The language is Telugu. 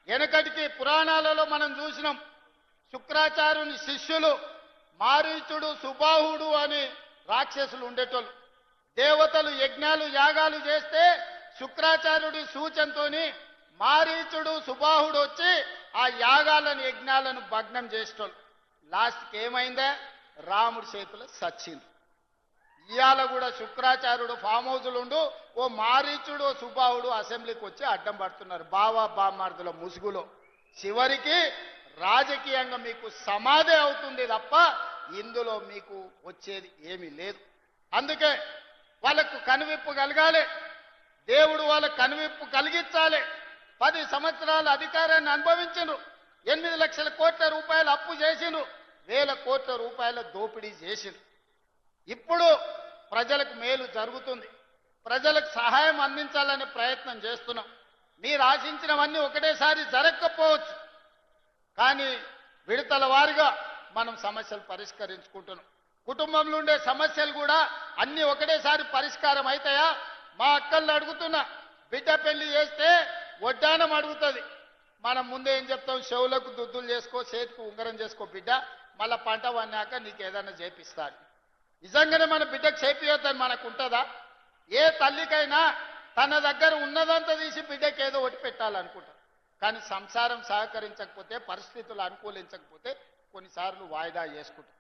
వెనకటికి పురాణాలలో మనం చూసినాం, శుక్రాచార్యుని శిష్యులు మారీచుడు సుబాహుడు అని రాక్షసులు ఉండేటోళ్ళు. దేవతలు యజ్ఞాలు యాగాలు చేస్తే శుక్రాచార్యుడి సూచనతోని మారీచుడు సుబాహుడు వచ్చి ఆ యాగాలను యజ్ఞాలను భగ్నం చేసేటోళ్ళు. లాస్ట్కి ఏమైందే, రాముడి చేతిలో సచ్చింది. ఇవాళ కూడా శుక్రాచార్యుడు ఫామ్ హౌస్లు ఉండు ఓ మారీచుడు ఓ సుబాహుడు అసెంబ్లీకి వచ్చి అడ్డం పడుతున్నారు బావా బామ్మార్దుల ముసుగులో. చివరికి రాజకీయంగా మీకు సమాధి అవుతుంది తప్ప ఇందులో మీకు వచ్చేది ఏమీ లేదు. అందుకే వాళ్ళకు కనువిప్పు కలగాలి, దేవుడు వాళ్ళకు కనువిప్పు కలిగించాలి. 10 సంవత్సరాల అధికారాన్ని అనుభవించను, 8 లక్షల కోట్ల రూపాయలు అప్పు చేసిను, 1000 కోట్ల రూపాయల దోపిడీ చేసిను. ఇప్పుడు ప్రజలకు మేలు జరుగుతుంది, ప్రజలకు సహాయం అందించాలనే ప్రయత్నం చేస్తున్నాం. మీరు ఆశించినవన్నీ ఒకటేసారి జరగకపోవచ్చు, కానీ విడతల వారిగా మనం సమస్యలు పరిష్కరించుకుంటున్నాం. కుటుంబంలో ఉండే సమస్యలు కూడా అన్ని ఒకటేసారి పరిష్కారం అవుతాయా? మా అక్కల్ని అడుగుతున్నా, బిడ్డ పెళ్లి చేస్తే వడ్డానం అడుగుతుంది, మనం ముందే ఏం చెప్తాం, చెవులకు దుద్దులు చేసుకో, చేతికి ఉంగరం చేసుకో బిడ్డ, మళ్ళీ పంట వన్నాక నీకు ఏదైనా చేపిస్తాడు. నిజంగానే మన బిడ్డకు చేపియొద్దని మనకు ఉంటుందా? ఏ తల్లికైనా తన దగ్గర ఉన్నదంతా తీసి బిడ్డకి ఏదో ఒకటి పెట్టాలనుకుంటారు, కానీ సంసారం సహకరించకపోతే, పరిస్థితులు అనుకూలించకపోతే కొన్నిసార్లు వాయిదా చేసుకుంటారు.